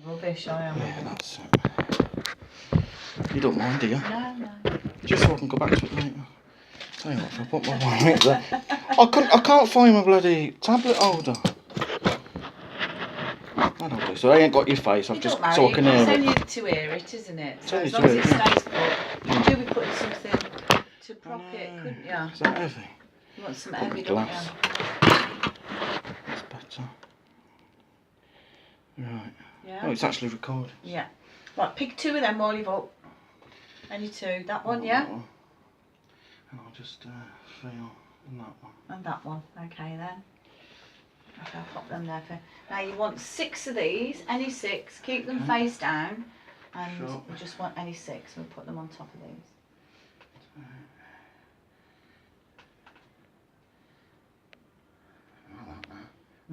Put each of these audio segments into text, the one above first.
Rubbish, I am. Yeah, that's it. You don't mind, do you? No. Just so I can go back to it later. Tell you what, if I put my one right there. I can't find my bloody tablet holder. I don't do so. I ain't got your face. I've just so I can hear it's it. only to hear it, isn't it? So only as to long as hear it it, yeah. stays put, you could be putting something to prop it, couldn't you? Is that heavy? You want some Got heavy, my don't glass. you? That's better. Right. Yeah. Oh, it's actually recording. Yeah. Right, pick two of them while you've up. Any two. That one, yeah? That one. And I'll just feel on that one. And that one. Okay then. Okay, I'll pop them there for. Now you want 6 of these, any 6. Keep them face down, and Sure. you just want any 6. We'll put them on top of these.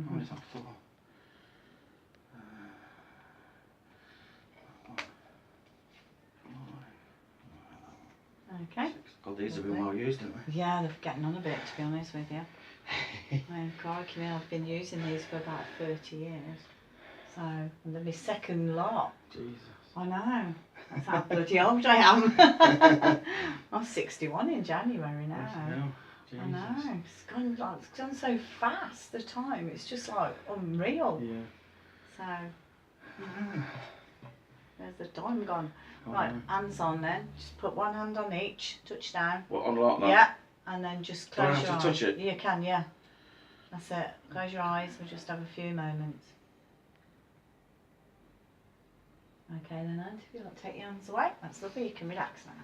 What is that for? Okay. God, these have been well used, haven't they? Yeah, they're getting on a bit, to be honest with you. Crikey, I've been using these for about 30 years. So, and they're my second lot. Jesus. I know. That's how bloody old I am. I'm 61 in January now. Jesus. I know. It's gone so fast, the time. It's just like unreal. Yeah. So, there's the time gone. Right, hands on then. Just put one hand on each, touch down. What, on like that? Yeah, and then just Do I close have your to eyes. touch it? You can, yeah. That's it. Close your eyes. We'll just have a few moments. Okay then, Aunt, if you want to take your hands away, that's lovely. You can relax now.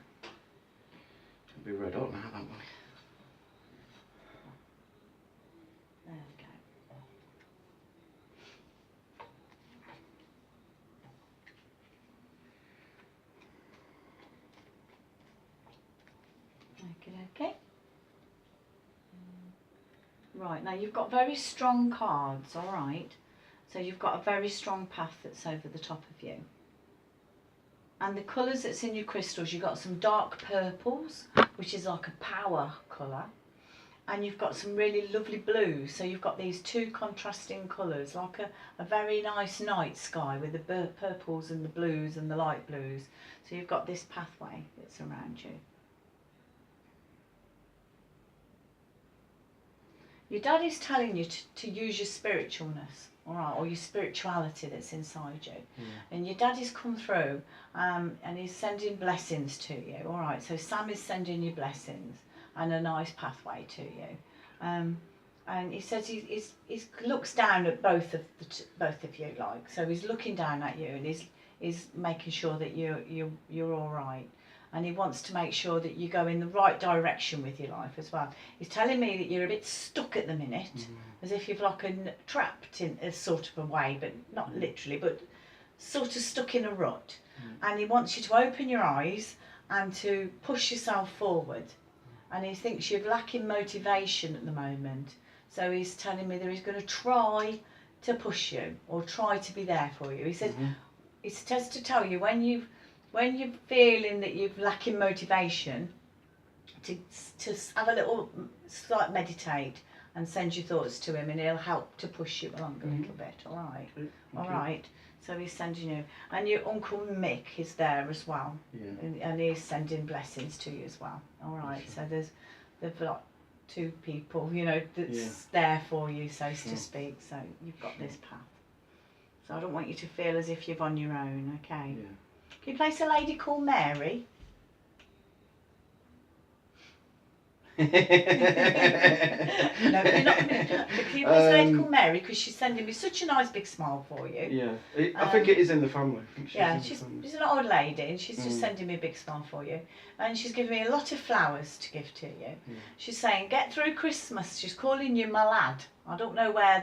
It'll be red hot now, that one. There we go. Okay. Right, now you've got very strong cards, alright? So you've got a very strong path that's over the top of you. And the colours that's in your crystals, you've got some dark purples, which is like a power colour. And you've got some really lovely blues. So you've got these two contrasting colours, like a very nice night sky with the purples and the blues and the light blues. So you've got this pathway that's around you. Your dad is telling you to use your spiritualness, all right, or your spirituality that's inside you. Yeah. And your dad has come through and he's sending blessings to you, all right. So Sam is sending you blessings and a nice pathway to you. And he says he looks down at both of you, like, so he's looking down at you and he's making sure that you're all right. And he wants to make sure that you go in the right direction with your life as well. He's telling me that you're a bit stuck at the minute, as if you've like trapped in a sort of a way, but not literally, but sort of stuck in a rut. And he wants you to open your eyes and to push yourself forward. And he thinks you're lacking motivation at the moment. So he's telling me that he's going to try to push you or try to be there for you. He says, he says to tell you when you're feeling that you're lacking motivation, to have a little slight meditate and send your thoughts to him, and he'll help to push you along a little bit. All right, all right. So he's sending you, and your Uncle Mick is there as well, and he's sending blessings to you as well. All right. So there's like 2 people, you know, that's there for you, so to speak. So you've got this path. So I don't want you to feel as if you're on your own. Okay. Yeah. Can you place a lady called Mary? No, you're not going to. Can you place a lady called Mary? Because she's sending me such a nice big smile for you. Yeah, I think it is in the family. She's an old lady and she's just sending me a big smile for you. And she's giving me a lot of flowers to give to you. She's saying, get through Christmas. She's calling you my lad. I don't know where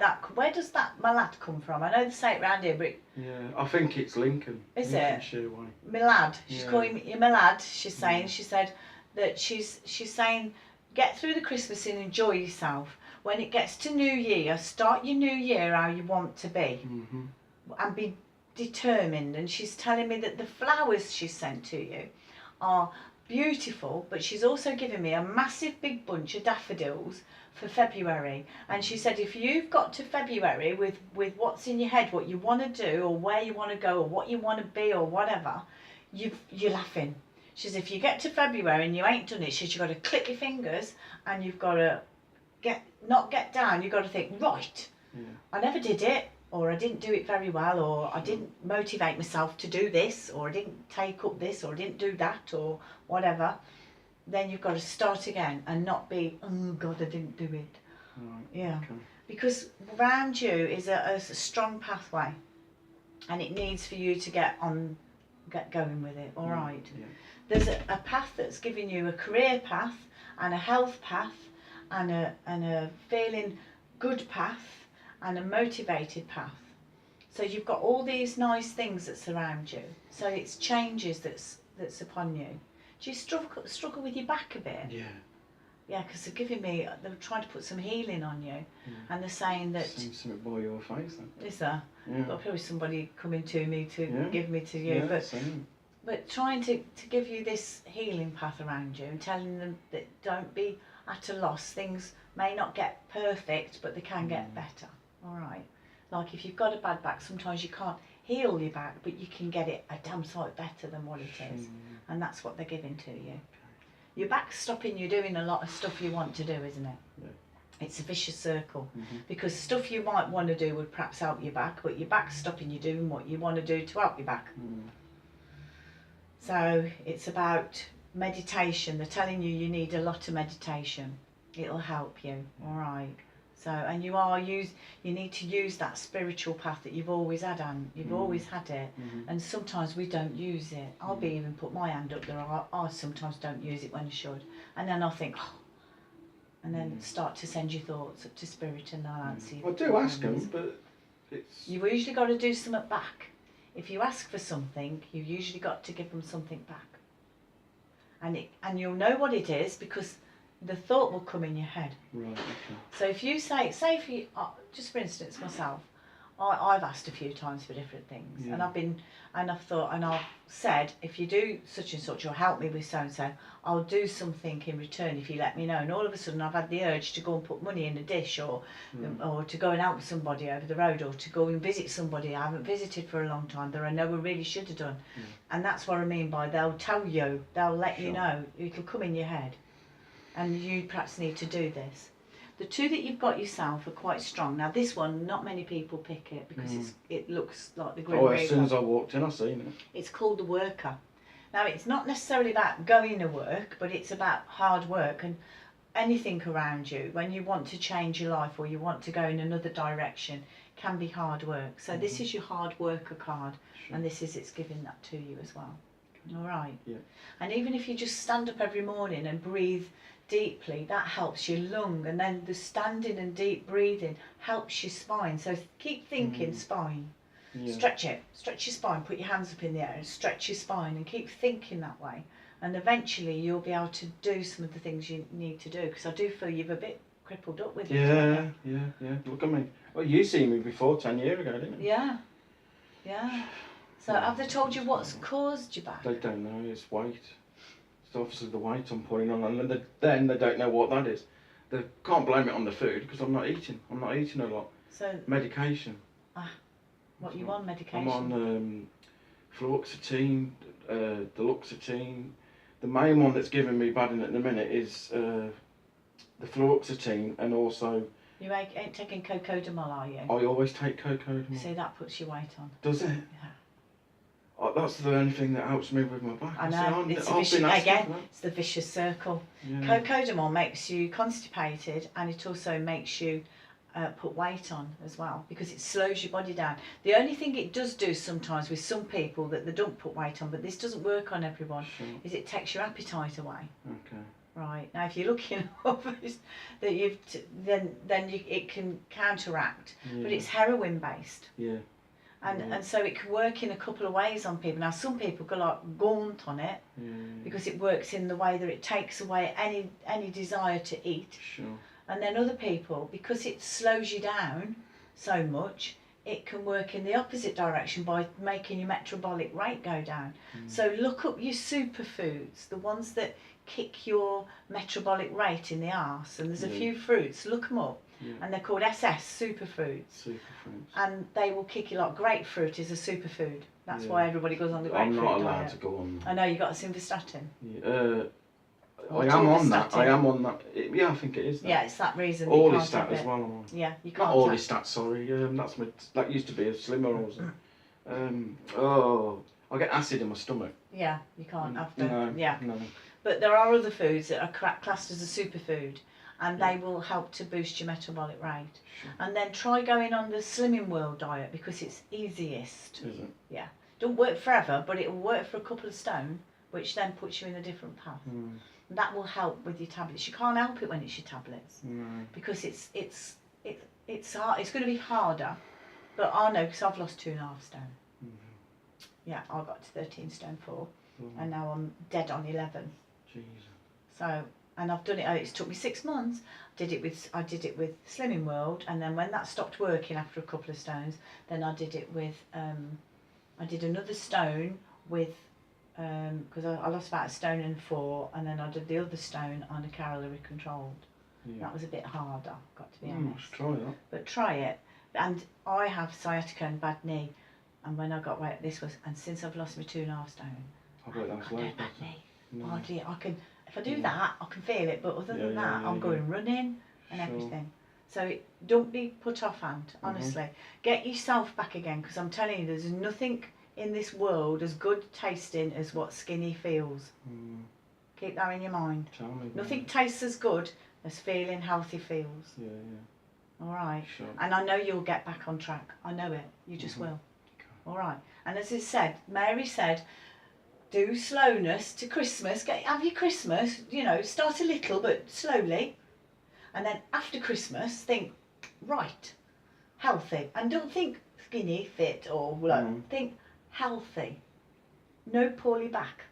does that my lad come from? I know they say it round here, but... Yeah, I think it's Lincoln. Is Lincolnshire it? way. My lad. She's calling you my lad, she's saying. She said that she's saying, get through the Christmas and enjoy yourself. When it gets to New Year, start your New Year how you want to be. And be determined. And she's telling me that the flowers she sent to you are beautiful, but she's also given me a massive big bunch of daffodils for February. And she said, if you've got to February with what's in your head, what you want to do or where you want to go or what you want to be or whatever, you're laughing. She says, if you get to February and you ain't done it, she says, you've got to click your fingers and you've got to not get down. You've got to think, right, I never did it, or I didn't do it very well, or I didn't motivate myself to do this, or I didn't take up this, or I didn't do that, or whatever. Then you've got to start again and not be, oh God, I didn't do it. Right. Yeah. Okay. Because around you is a strong pathway, and it needs for you to get going with it. All right. Yeah. There's a path that's giving you a career path and a health path and a feeling good path and a motivated path. So you've got all these nice things that surround you. So it's changes that's upon you. Do you struggle with your back a bit? Yeah. Yeah, because they're trying to put some healing on you, and they're saying that. Seems something by your face then. Is there? Yeah. Got probably somebody coming to me to give me to you, Yeah, but trying to give you this healing path around you and telling them that don't be at a loss. Things may not get perfect, but they can get better. All right. Like if you've got a bad back, sometimes you can't heal your back, but you can get it a damn sight better than what it is, and that's what they're giving to you. Your back's stopping you doing a lot of stuff you want to do, isn't it? Yeah. It's a vicious circle, because stuff you might want to do would perhaps help your back, but your back's stopping you doing what you want to do to help your back. So it's about meditation. They're telling you need a lot of meditation. It'll help you, all right? So, and you need to use that spiritual path that you've always had, and you've always had it. And sometimes we don't use it. I'll be even put my hand up there. I sometimes don't use it when I should, and then I'll think, oh, and then start to send your thoughts up to spirit, and they'll answer you. I do ask them, but it's. You've usually got to do something back. If you ask for something, you've usually got to give them something back. And you'll know what it is because the thought will come in your head. Right, okay. So if you say if you, just for instance, myself, I've asked a few times for different things, and I've said, if you do such and such, or help me with so and so, I'll do something in return if you let me know. And all of a sudden, I've had the urge to go and put money in a dish, or to go and help somebody over the road, or to go and visit somebody I haven't visited for a long time that I know I really should have done. And that's what I mean by they'll tell you, they'll let you know. It'll come in your head, and you perhaps need to do this. The two that you've got yourself are quite strong. Now this one, not many people pick it because it looks like the Grim Reaper. As soon as I walked in, I seen it. It's called the Worker. Now it's not necessarily about going to work, but it's about hard work and anything around you. When you want to change your life or you want to go in another direction, can be hard work. So this is your hard worker card, and it's giving that to you as well. All right. Yeah. And even if you just stand up every morning and breathe deeply, that helps your lung, and then the standing and deep breathing helps your spine. So keep thinking spine. Stretch it, stretch your spine, put your hands up in the air and stretch your spine, and keep thinking that way, and eventually you'll be able to do some of the things you need to do, because I do feel you've a bit crippled up with it. Yeah. Look at me. Well, you seen me before 10 years ago, didn't you? Yeah. So have they told you what's caused your back? They don't know. It's weight. It's obviously the weight I'm putting on, and then they don't know what that is. They can't blame it on the food because I'm not eating. I'm not eating a lot. So medication. What you on medication? I'm on fluoxetine, duloxetine. The main one that's giving me bad at the minute is the fluoxetine, and also. You ain't taking Cocodamol, are you? I always take Cocodamol. See, that puts your weight on. Does it? Yeah. That's the only thing that helps me with my back. I know, it's the vicious circle. Yeah. Cocodamol makes you constipated, and it also makes you put weight on as well, because it slows your body down. The only thing it does do sometimes with some people that they don't put weight on, but this doesn't work on everyone, is it takes your appetite away. Okay. Right, now if you're looking up that it can counteract, but it's heroin based. Yeah. And so it can work in a couple of ways on people. Now some people go like gaunt on it because it works in the way that it takes away any desire to eat. Sure. And then other people, because it slows you down so much, it can work in the opposite direction by making your metabolic rate go down. So look up your superfoods, the ones that kick your metabolic rate in the arse, and there's a few fruits, look them up, and they're called SS, superfoods. Superfoods. And they will kick you, like grapefruit is a superfood. That's why everybody goes on the grapefruit I'm not allowed diet. to go on that. I know, you got a simvastatin. I am on that. I am on that. Yeah, I think it is. That. Yeah, it's that reason. You can't Orlistat have as it. well. I'm on. Yeah, you can't. Not Orlistat, sorry. That used to be a slimmer. I get acid in my stomach. Yeah, you can't have them. No, Yeah. no. But there are other foods that are classed as a superfood, and they will help to boost your metabolic rate. Sure. And then try going on the Slimming World diet because it's easiest. Is it? Yeah. Don't work forever, but it will work for a couple of stone, which then puts you in a different path. And that will help with your tablets. You can't help it when it's your tablets because it's hard. It's going to be harder, but I know because I've lost 2.5 stone. Yeah, I got to 13 stone 4, and now I'm dead on 11. Jesus. So, and I've done it. It's took me 6 months. I did it with Slimming World, and then when that stopped working after a couple of stones, then I did it with. I did another stone with. Because I lost about 1.4 stone, and then I did the other stone on a calorie controlled. Yeah. That was a bit harder, got to be honest. Let's try that. But try it. And I have sciatica and bad knee, and when I got weight, and since I've lost my 2.5 stone, I bet that's I loads don't bad better. knee. No. Hardly, I can. If I do that, I can feel it. But other than that, I'm going running and everything. So don't be put off, Ant. Honestly, get yourself back again. Because I'm telling you, there's nothing in this world as good tasting as what skinny feels. Keep that in your mind. Tell me. Nothing tastes as good as feeling healthy feels. Yeah. All right. Sure. And I know you'll get back on track. I know it. You just will. All right. And as it said, Mary said, do slowness to Christmas. Have your Christmas, start a little but slowly. And then after Christmas, think, right, healthy. And don't think skinny, fit or low. Think healthy. No poorly back.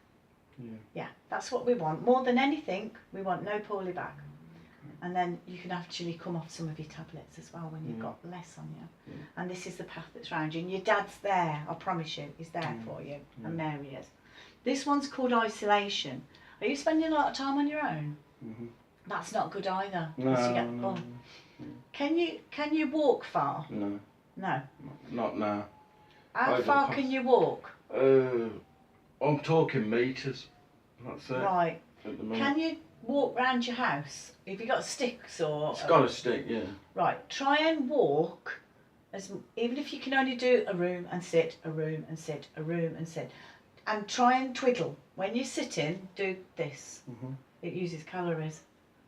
Yeah, that's what we want. More than anything, we want no poorly back. And then you can actually come off some of your tablets as well when you've got less on you. And this is the path that's round you. And your dad's there, I promise you, he's there for you. And Mary is. This one's called isolation. Are you spending a lot of time on your own? That's not good either. No. Can you walk far? No. No. Not now. How far can you walk? I'm talking meters. That's it. Right. At the minute. Can you walk round your house? Have you got sticks or? It's got a stick, yeah. Right. Try and walk, even if you can only do a room and sit, a room and sit, a room and sit, and try and twiddle. When you're sitting, do this. It uses calories.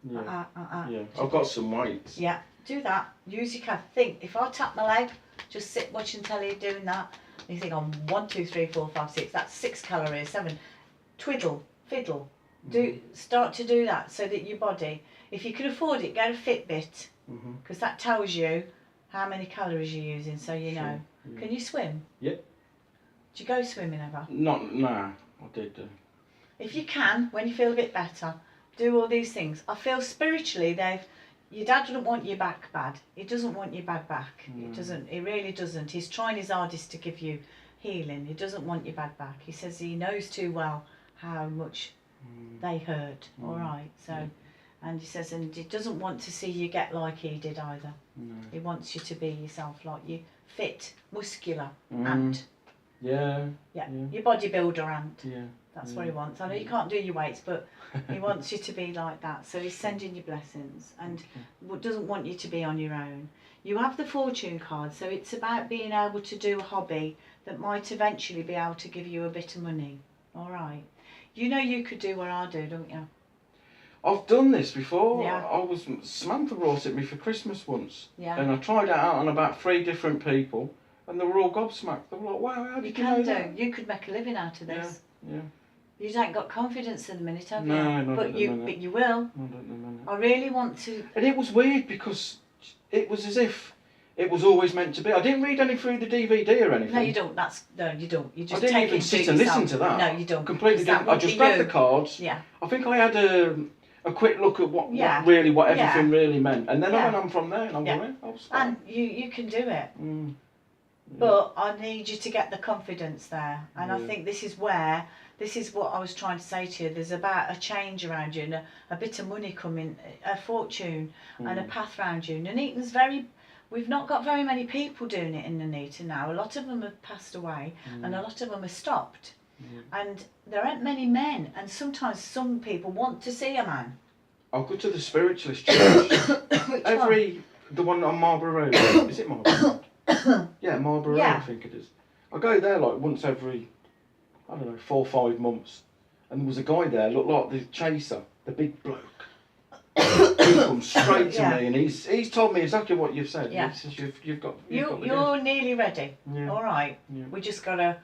Yeah. Yeah. I've got some weights. Yeah. Do that. Use your calf. Think. If I tap my leg, just sit watching telly doing that. And you think on 1, 2, 3, 4, 5, 6. That's 6 calories. 7. Twiddle, fiddle. Start to do that so that your body, if you can afford it, get a Fitbit because that tells you how many calories you're using, so you know. Yeah. Can you swim? Yep. Do you go swimming ever? Nah. I did. If you can, when you feel a bit better, do all these things. I feel spiritually your dad doesn't want your back bad. He doesn't want your bad back. He really doesn't. He's trying his hardest to give you healing. He doesn't want your bad back. He says he knows too well how much they hurt. All right. So, and he says, and he doesn't want to see you get like he did either. No. He wants you to be yourself, like you, fit, muscular, ant. Yeah. Your bodybuilder ant. Yeah. That's what he wants. I know you can't do your weights, but he wants you to be like that. So he's sending you blessings and doesn't want you to be on your own. You have the fortune card, so it's about being able to do a hobby that might eventually be able to give you a bit of money. All right. You know you could do what I do, don't you? I've done this before. Yeah. Samantha brought it me for Christmas once. Yeah. And I tried it out on about 3 different people, and they were all gobsmacked. They were like, "Wow, how did you know that?" You could make a living out of this. Yeah. You ain't got confidence in the minute, have you? No, not but at the minute. But you will. Not at the minute. I really want to. And it was weird because it was as if it was always meant to be. I didn't read any through the DVD or anything. No, you don't. You don't. You just I didn't take even it sit to and yourself. listen to that. No, you don't. Completely different. I just read the cards. Yeah. I think I had a quick look at what everything really meant, and then I went on from there. And I'm going, and you can do it. But I need you to get the confidence there, and I Yeah. think this is what I was trying to say to you. There's about a change around you, and a bit of money coming, a fortune, and a path around you. Nuneaton's we've not got very many people doing it in Nuneaton now. A lot of them have passed away, and a lot of them have stopped. And there aren't many men, and sometimes some people want to see a man. I'll go to the spiritualist church. The one on Marlborough Road. Is it Marlborough Road? Yeah, Marlborough Yeah. Road, I think it is. I go there like once every, I don't know, 4 or 5 months. And there was a guy there, looked like the chaser, the big bloke. He comes straight to me, and he's told me exactly what you've said. Yeah. He says you've got the You're nearly ready. Yeah. All right. Yeah. We just got to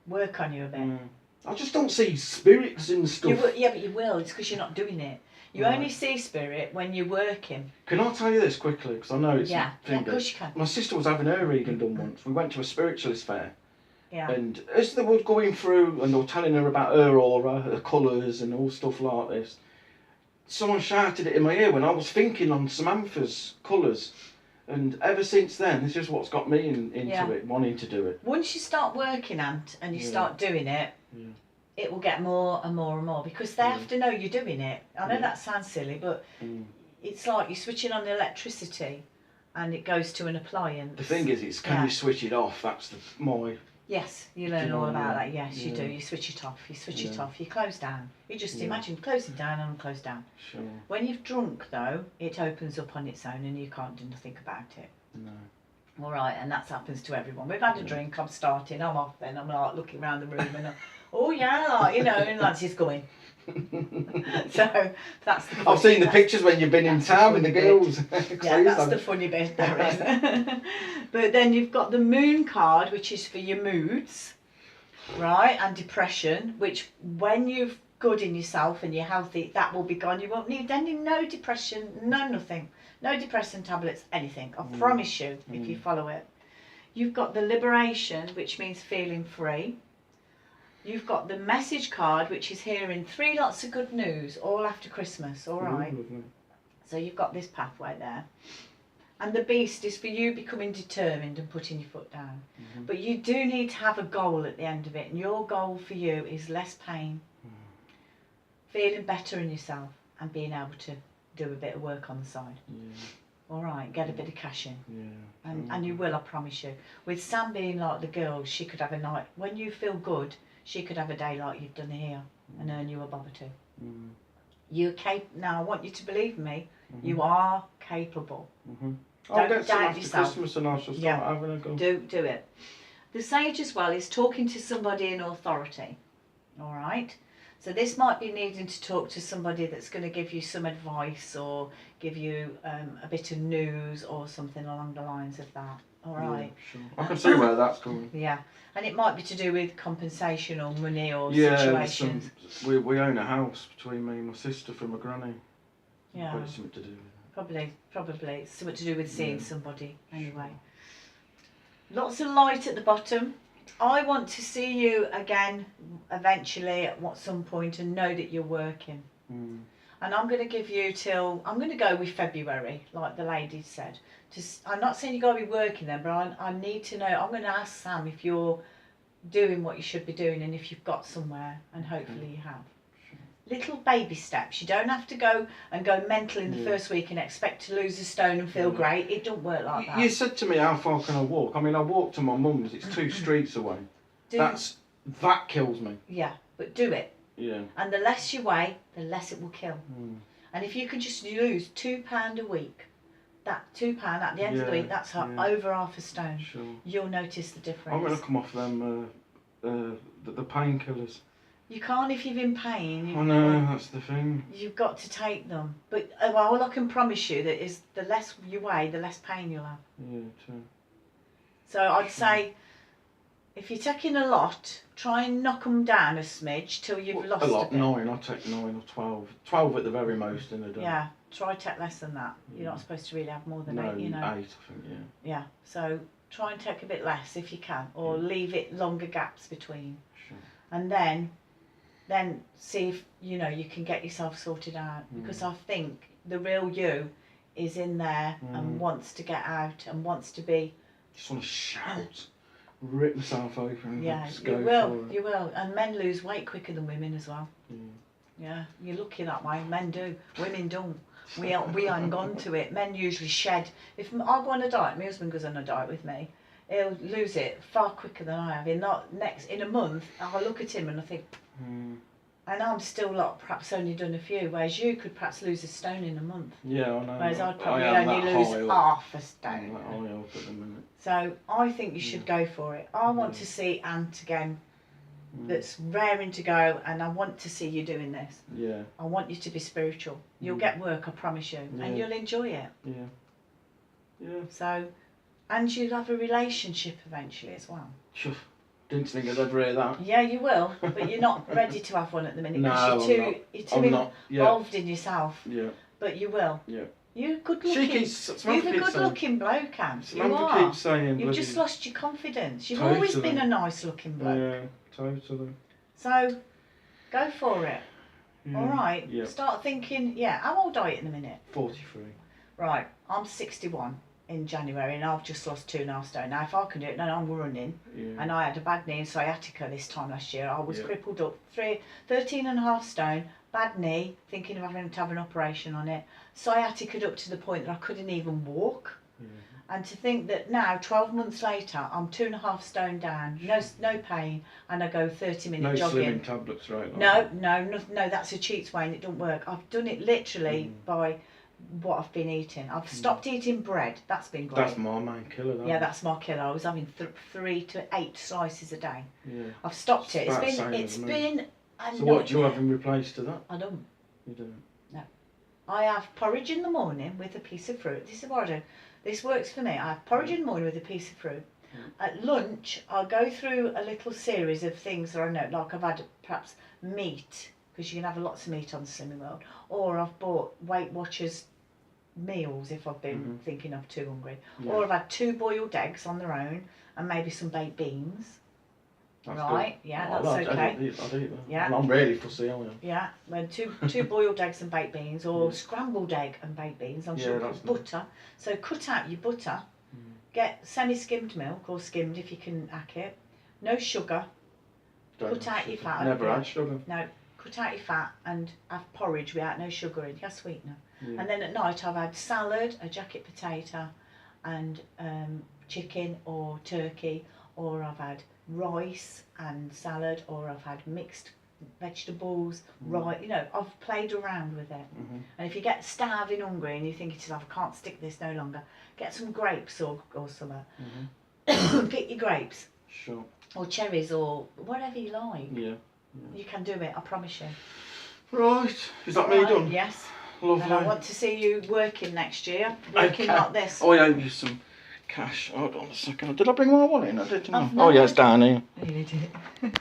work on you a bit. I just don't see spirits and stuff. Yeah, but you will. It's because you're not doing it. You only see spirit when you're working. Can I tell you this quickly? Because I know it's Yeah, a thing. of course you can. My sister was having her reading done once. We went to a spiritualist fair. Yeah. And as they were going through and they were telling her about her aura, her colours and all stuff like this, someone shouted it in my ear when I was thinking on Samantha's colours. And ever since then, this is what's got me into it, wanting to do it. Once you start working, Ant, and you start doing it, it will get more and more and more, because they have to know you're doing it. I know that sounds silly, but it's like you're switching on the electricity and it goes to an appliance. The thing is, can you switch it off? That's my... Yes, you learn all about that. Yes, you do. Yeah. You switch it off. You switch it off. You close down. You just imagine closing down and close down. Sure. When you've drunk, though, it opens up on its own and you can't do nothing about it. No. All right, and that happens to everyone. We've had a drink. I'm starting. I'm off. Then I'm like looking around the room and oh yeah, like, you know, and Nancy's going. So that's the. I've seen the pictures when you've been in town with the girls. Yeah, that's the funny bit there is. But then you've got the moon card, which is for your moods, right, and depression, which when you're good in yourself and you're healthy, that will be gone. You won't need no depression, nothing. No depressant tablets, anything. I promise you, if you follow it. You've got the liberation, which means feeling free. You've got the message card, which is hearing 3 lots of good news, all after Christmas, all right? So you've got this pathway there. And the beast is for you becoming determined and putting your foot down. But you do need to have a goal at the end of it, and your goal for you is less pain, feeling better in yourself, and being able to do a bit of work on the side. All right, get a bit of cash in. And you will, I promise you. With Sam being like the girl, she could have a night, when you feel good, she could have a day like you've done here and earn you a bob or two. Now, I want you to believe me, you are capable. I'll Don't get some doubt after yourself. Christmas and I shall start having a go. Do it. The sage as well is talking to somebody in authority. All right? So this might be needing to talk to somebody that's going to give you some advice or give you a bit of news or something along the lines of that. All right? Yeah, sure. I can see where that's going. Yeah. And it might be to do with compensation or money or Yeah, situations. we own a house between me and my sister from my granny. Yeah. Probably something to do with it. Probably. It's something to do with seeing somebody anyway. Lots of light at the bottom. I want to see you again eventually at some point and know that you're working. And I'm going to give you I'm going to go with February, like the lady said. I'm not saying you've got to be working then, but I need to know. I'm going to ask Sam if you're doing what you should be doing and if you've got somewhere, and hopefully you have. Little baby steps. You don't have to go mental in the first week and expect to lose a stone and feel great. It don't work like that. You said to me, how far can I walk? I mean, I walk to my mum's. It's 2 streets away. That kills me. Yeah, but do it. Yeah. And the less you weigh, the less it will kill. And if you can just lose £2 a week, that £2 at the end of the week, that's over half a stone. Sure. You'll notice the difference. I'm going to come off them, the painkillers. You can't if you're in pain. I know, that's the thing. You've got to take them. But all I can promise you that is the less you weigh, the less pain you'll have. Yeah, true. So I'd say, if you're taking a lot, try and knock them down a smidge till you've lost a lot. a bit. 9. I take 9 or 12. 12 at the very most in a day. Yeah, try take less than that. You're not supposed to really have more than 8, you know. 8, I think, yeah. Yeah, so try and take a bit less if you can, or leave it longer gaps between. Sure. And then see if, you know, you can get yourself sorted out. Because I think the real you is in there and wants to get out and wants to be... Just want to shout. rip myself open and Yeah, just you go will. for it. You will. And men lose weight quicker than women as well. Yeah. Yeah, you're lucky that way. Men do. Women don't. We hang on to it. Men usually shed. If I go on a diet, my husband goes on a diet with me, he'll lose it far quicker than I have. In a month, I'll look at him and I think, and I'm still like perhaps only done a few, whereas you could perhaps lose a stone in a month. Yeah, I know. Whereas I'd probably I am only that lose high up. half a I'm stone. that high up at the minute. So I think you should go for it. I want to see Ant again. That's raring to go, and I want to see you doing this. Yeah. I want you to be spiritual. You'll get work, I promise you, and you'll enjoy it. Yeah. Yeah. So, and you'll have a relationship eventually as well. Sure. Didn't think I'd ever hear that. Yeah, you will, but you're not ready to have one at the minute No, because you're too I'm not. Yeah. involved in yourself. Yeah. But you will. Yeah. You're good She looking. keeps. You're a good looking bloke, Ant. You Samantha are. keeps saying. You've just lost your confidence. You've always been a nice looking bloke. Yeah, totally. So, go for it. Yeah. All right. Yeah. Start thinking. Yeah. How old are you in a minute? 43. Right. I'm 61 in January, and I've just lost 2.5 stone. Now, if I can do it, then I'm running. Yeah. And I had a bad knee and sciatica this time last year. I was Yeah. crippled up, 13.5 stone, bad knee, thinking of having to have an operation on it. Sciatica up to the point that I couldn't even walk. Yeah. And to think that now, 12 months later, I'm 2.5 stone down, no pain, and I go 30-minute No jogging. slimming tablets, right? No, that's a cheat's way and it don't work. I've done it literally by what I've been eating. I've stopped eating bread. That's been great. That's my main killer. That Yeah, that's my killer. I was having 3 to 8 slices a day. Yeah. I've stopped it. About the It's same been as me. a So what do you nightmare. have in replace to that? I don't. You don't. I have porridge in the morning with a piece of fruit. This is what I do. This works for me. I have porridge in the morning with a piece of fruit. At lunch, I'll go through a little series of things that I know. Like I've had perhaps meat, because you can have lots of meat on the Slimming World. Or I've bought Weight Watchers meals if I've been thinking I'm too hungry. Yeah. Or I've had 2 boiled eggs on their own and maybe some baked beans. That's Right, good. yeah, Oh, that's okay. I'd eat that. Yeah. I'm really fussy, I am. Yeah, well, two boiled eggs and baked beans, or scrambled egg and baked beans. I'm sure that's butter. So cut out your butter, get semi-skimmed milk or skimmed if you can hack it. No sugar. Don't Cut have out your sugar. fat. Never Yeah. had sugar. No, cut out your fat and have porridge without no sugar in. You have sweetener. Yeah. And then at night I've had salad, a jacket potato, and chicken or turkey, or I've had rice and salad, or I've had mixed vegetables, rice. You know, I've played around with it. And if you get starving hungry and you think to yourself, I can't stick this no longer, get some grapes or something. Pick your grapes Sure. or cherries or whatever you like. Yeah. You can do it, I promise you. Right. Is that me Right, done? Yes. Lovely. And I want to see you working next year. Working Okay. like this. Oh, I owe you some cash. Hold on a second. Did I bring my wallet in? I didn't know. I've Oh, yeah, it's no down here. You did.